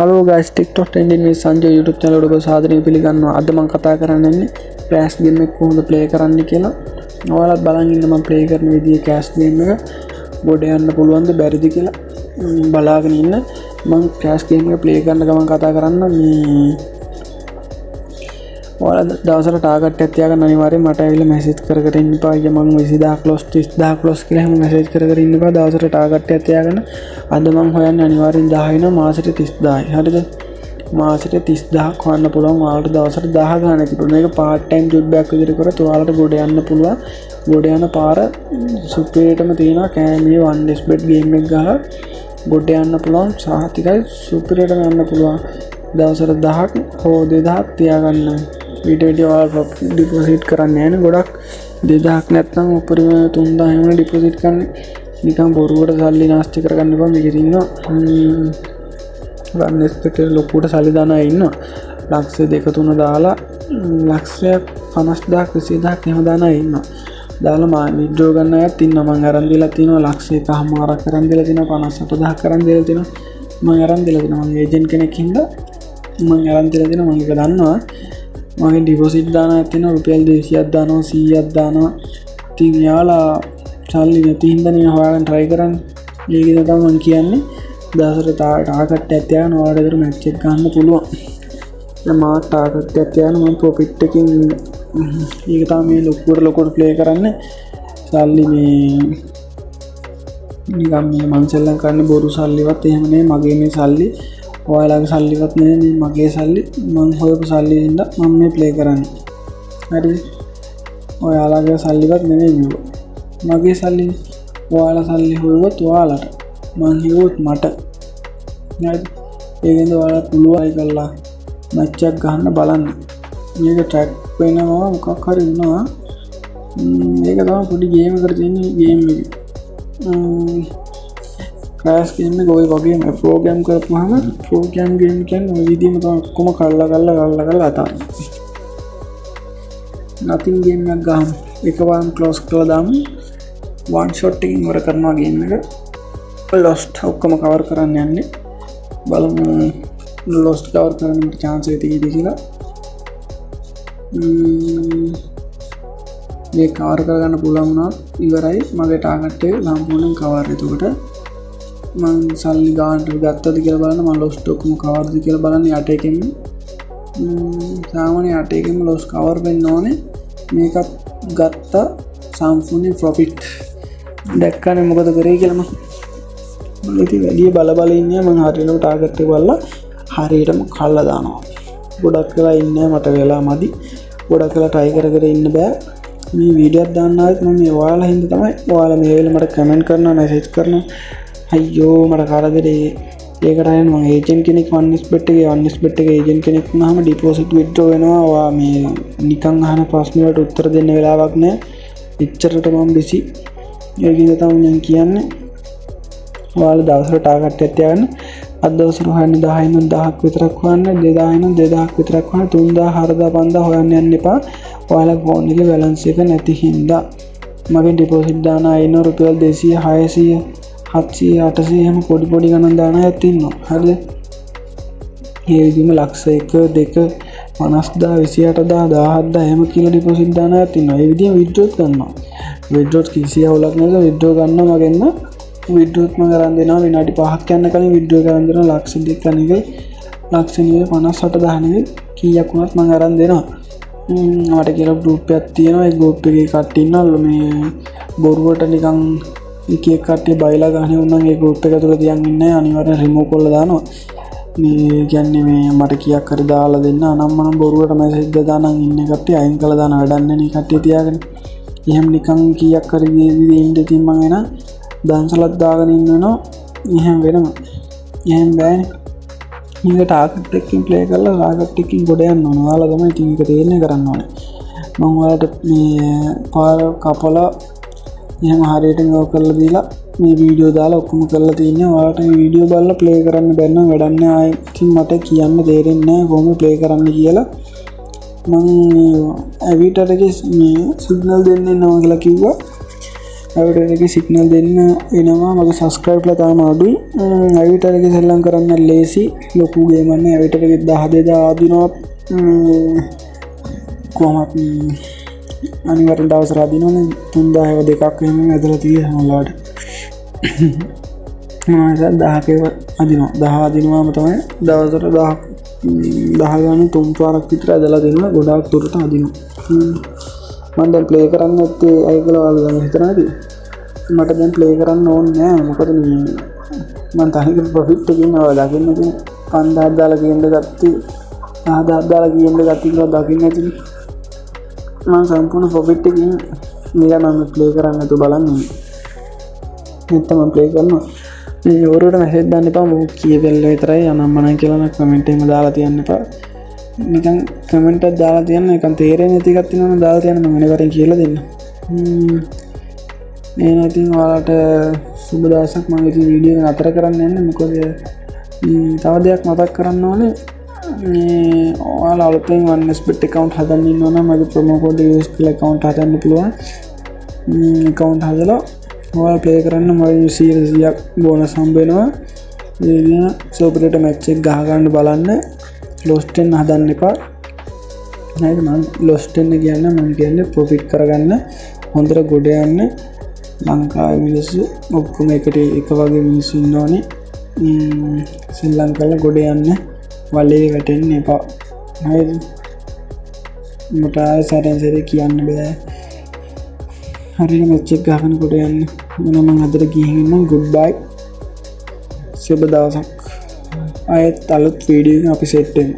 Hello guys, TikTok trending with Sanjay YouTube channel එක සාදරයෙන් පිළිගන්නවා. අද මම කතා කරන්නේ Crash game එක කොහොමද play කරන්න කියලා. ඔයාලත් බලන් ඉන්න මම play කරන විදිය Crash game එක ගොඩ යන්න පුළුවන්ද බැරිද කියලා බලාගෙන ඉන්න. මම Crash game එක play කරන ගමන් කතා කරන්න ඔයාලා දවසට ටාගට් එකක් තියාගන්න අනිවාර්යෙන් මට ඇවිල්ලා මැසේජ් කර කර ඉන්න එපා. අයියා මම 20000 close 30000 close කියලා හැම මැසේජ් කර කර ඉන්න එපා. දවසට ටාගට් එකක් තියාගන්න. අද මම හොයන්නේ අනිවාර්යෙන් 10 වෙනවා මාසෙට 30000යි. හරිද? මාසෙට 30000ක් හොයන්න පුළුවන්. ඔයාලට දවසට 10 ගන්න තිබුණා. මේක part time job එකක් විදිහට කරත් ඔයාලට ගොඩ යන්න පුළුවන්. ගොඩ යන පාර සුපිරියටම තියෙනවා. කෑමේ one days bed game එක ගහලා ගොඩ යන්න පුළුවන්. සාහිතිකයි සුපිරියටම යන්න පුළුවන්. දවසට 10ක් හෝ 2000ක් තියාගන්න. video deposit කරන්න යන ගොඩක් 2000ක් නැත්නම් උපරිම 3000 වෙන deposit කරන්න නිකන් බොරුවට සල්ලි නාස්ති කරගන්න බෑ. මේකේ ඉන්නවා unexpected ලොකුට සල්ලි දාන අය ඉන්නවා. ලක්ෂ 2-3 දාලා ලක්ෂයක් 50000ක් 20000ක් එහෙම දාන අය ඉන්නවා. දාලා මම withdraw ගන්න අයත් ඉන්නවා. මම අරන් දීලා තියෙනවා ලක්ෂයකමාරක් අරන් දීලා තියෙනවා 58000ක් අරන් දීලා තියෙනවා. මම අරන් දීලා තියෙනවා. මම ඒජන්ට් කෙනෙක් හින්දා මම අරන් දීලා තියෙනවා. මම ඒක දන්නවා. මගේ ඩිපොසිට් දාන ඇතින රුපියල් 200ක් දානවා 100ක් දානවා. ඉතින් යාලා සල්ලි නැති හින්දා නේ හොයාගෙන try කරන්නේ. ඒකද තමයි මම කියන්නේ. දවසට ටාගට් එකක් තියාගෙන ඔයාලට ඒතර මැච් එක ගන්න පුළුවන්. දැන් මම ටාගට් එකක් තියාගෙන මම ප්‍රොෆිට් එකකින් ඒක තමයි මේ ලොකුට ප්ලේ කරන්නේ. සල්ලි මේ නිකම් මේ මං සෙල්ලම් කරන්නේ බොරු සල්ලිවත් එහෙම නෙමෙයි. මගේ මේ සල්ලි ඔයාලගේ සල්ලිවත් නෙමෙයි. මගේ සල්ලි මං හොයපු සල්ලි ඉඳලා මම මේ ප්ලේ කරන්නේ. හරිද? ඔයාලගේ සල්ලිවත් නෙමෙයි මේක. මගේ සල්ලි ඔයාලා සල්ලි හොයුවොත් ඔයාලට මං හිවුවොත් මට. හරිද? ඒකෙන්ද ඔයාලා පුළුවන් කරලා මැච් එකක් ගන්න බලන්න. මේක ට්‍රැක් වෙනවා මොකක් හරි වුණා. මේක තමයි පොඩි ගේම් එකකට තියෙන ගේම් එක. Crash game එක ඔය වගේම ප්‍රෝග්‍රෑම් කරපුවාම ප්‍රෝග්‍රෑම් ගේම් කියන්නේ ඔය විදිහම තමයි ඔක්කොම කල්ලා අතාරින්න. nothing game එකක් ගහමු. එකවරම close කරලා දාමු. one shot එකකින් ඉවර කරනවා ගේම් එක. lost ඔක්කොම cover කරන්න යන්නේ. බලමු lost cover කරන්න chance එක තියෙයිද කියලා. මේ cover කරගන්න පුළුවන් වුණා ඉවරයි. මගේ target එක සම්පූර්ණයෙන් cover. එතකොට මං සල්ලි ගානට ගත්තද කියලා බලන්න. මම lost ඔක්කොම coverද කියලා බලන්න යට එකෙන්. සාමාන්‍ය යට එකෙන් lost cover වෙන්න ඕනේ. මේකත් ගත්තා සම්පූර්ණ profit. දැක්කනේ මොකද කරේ කියලා මම. ඉතින් වැඩි බල ඉන්නේ මම හරියටම ටාගට් එක බලලා හරියටම කල්ලා දානවා. ගොඩක් වෙලා ඉන්නේ මට වෙලා මදි. ගොඩක් වෙලා try කර ඉන්න බෑ. මේ වීඩියෝ එක දාන්න ආවත් මම මේ ඔයාලා හින්දා තමයි ඔයාලා මේ වෙලේ මට කමෙන්ට් කරනවා මැසේජ් කරනවා. අයියෝ මට කරදරේ. ඒකට අයන මම ඒජන්ට් කෙනෙක් OneXBet එකේ ඒජන්ට් කෙනෙක් වුණාම ඩිපොසිට් විත්ඩ්‍රෝ වෙනවා. ඔයා මේ නිකන් අහන ප්‍රශ්න වලට උත්තර දෙන්න වෙලාවක් නැහැ. එච්චරට මම බිසි. ඒකින්ද තමයි මම කියන්නේ ඔයාලා දවසට ටාගට් එකක් තියාගන්න. අද දවසට හොයන්නේ 10 නම් 1000ක් විතරක් හොයන්න. 2000 නම් 2000ක් විතරක් හොයන්න. 3000 4000 5000 හොයන්න යන්න එපා. ඔයාලා ෆෝන් එකේ බැලන්ස් එක නැති හින්දා. මගෙන් ඩිපොසිට් දාන අය ඉන්න රුපියල් 200 600 700 800 එහෙම පොඩි ගණන් දාන අයත් ඉන්නවා. හරිද? ඒ විදිහම ලක්ෂ 1 2 50000 28000 17000 එහෙම කියලා ඩිපොසිට් දාන අයත් ඉන්නවා. ඒ විදිහම විත්ඩ්‍රෝත් කරනවා. විත්ඩ්‍රෝත් කිසි අවුලක් නැතුව විත්ඩ්‍රෝ ගන්නවා මගෙන්. විත්ඩ්‍රෝත් මම කරන් දෙනවා විනාඩි 5ක් යන කලින් විත්ඩ්‍රෝ කරන් දෙනවා. ලක්ෂ 2 නෙවෙයි ලක්ෂ නෙවෙයි 58000 නෙවෙයි කීයක් වුණත් මම අරන් දෙනවා. මට කියලා ගෲප් එකක් තියෙනවා. ඒ ගෲප් එකේ කට්ටිය ඉන්නවා මේ බොරුවට නිකන් එක කට්ටිය බයිලා ගහන්නේ වුණනම් ඒ ගෲප් එක තුල තියන් ඉන්නේ අනිවාර්යෙන් රිමූව් කරලා දානවා. මේ කියන්නේ මේ මට කීයක් හරි දාලා දෙන්න අනම්මනම් බොරුවට මැසේජ් දානන් ඉන්නේ කට්ටිය අයින් කළා දාන වැඩක් නැහැ නේ කට්ටිය තියාගෙන. එහෙම නිකන් කීයක් හරි දෙවි ඉන්න ඉතින් මම එන දන්සලක් දාගෙන ඉන්නවනේ. එහෙම වෙනවා. එහෙම බෑනේ. මේක ටාගට් එකකින් ප්ලේ කරලා ටාගට් එකකින් ගොඩ යන්න ඕන. ඔයාලා තමයි ඉතින් ඒක තේරෙන්නේ කරන්න ඕනේ. මම ඔයාලට මේ පාර කපලා එහෙම හරියට මේක කරලා දීලා මේ වීඩියෝ දාලා ඔක්කොම කරලා තියන්නේ. ඔයාලට මේ වීඩියෝ බලලා ප්ලේ කරන්න බැන්න වැඩක් නෑ. ආයෙ ඉතින් මට කියන්න තේරෙන්නේ නෑ කොහොමද ප්ලේ කරන්න කියලා. මම ඇවිටරගේ මේ සිග්නල් දෙන්නේ නැහැ කියලා කිව්වා. ඇවිටර් එකේ සිග්නල් දෙන්න එනවා. මගේ සබස්ක්‍රයිබ්ලා තාම අඩුයි. ඇවිටර් එකේ සෙල්ලම් කරන්න ලේසි. ලොකු ගේම් නැහැ. ඇවිටර් එකේ 10000 ආදිනවා. කොහොමත් අනිවාර්යෙන් දවස් රාදිනවනේ 3000 දෙකක් එහෙම ඇදලා තියෙනවා මොලාට. මම 1000ක අදිනවා. 10 අදිනවාම තමයි දවසට 10 ගාන 3 පාරක් විතර ඇදලා දෙනවා. ගොඩාක් දුරට අදිනවා. මම දැන් ප්ලේ කරන්න නැත්තේ ඇයි කියලා ඔයාලා දැන් හිතනවාද? මට දැන් ප්ලේ කරන්න ඕනේ නෑ. මොකද මම තනිකර ප්‍රොෆිට් එකකින් ඔයාලා දකින්න තියෙන 5000 දාලා ගේන්න ගත්තී 10000 දාලා ගේන්න ගත්තී කියලා දකින්න ඇතිනේ. මම සම්පූර්ණ ප්‍රොෆිට් එකකින් මේක මම ප්ලේ කරන්න නැතුව බලන්නේ. නැත්නම් මම ප්ලේ කරනවා. මේ ඔරුවට මැසේජ් දාන්න එපා. මොකක් කියපෙල්ල විතරයි අනම්මනම් කියලා නම් කමෙන්ට් එකම දාලා තියන්න එපා. නිකන් කමෙන්ට් එකක් දාලා තියන්න. නිකන් තේරෙන්නේ නැති එකක් තියෙනවා නම් දාලා තියන්න. මම අනිවාර්යෙන් කියලා දෙන්න. එහෙනම් ඉතින් ඔයාලට සුබ දවසක්. මම ඉතින් වීඩියෝ එක නතර කරන්න යන්නේ. මොකද තව දෙයක් මතක් කරන්න ඕනේ. මේ ඔයාලා අලුතෙන් OneSBet account හදන්න ඉන්නවා නම් මගේ promo code use කරලා account හදන්න පුළුවන්. account හදලා ඔයාලා play කරන්න මගේ 100ක් bonus හම්බ වෙනවා. ඒ දින සුපරේට match එක ගහ ගන්න බලන්න. lost වෙන්න හදන්න එපා. නේද? මම lost වෙන්න කියන්නේ මම කියන්නේ profit කරගන්න හොඳට ගොඩ යන්න. ලංකාවේ මිනිස්සු ඔක්කොම එකට එක වගේ මිනිස්සු ඉන්නෝනේ. ශ්‍රී ලංකාවේ ගොඩ යන්න වලේ වැටෙන්න එපා. හරිද? මට ආයෙත් සැරේ කියන්න බෑ. හරියට මැච් එක ගහගෙන කොට යන්න. මම අදට ගිහින් ඉන්නම්. good bye. සුබ දවසක්. ආයෙත් අලුත් වීඩියෝ එකකින් අපි සෙට් වෙමු.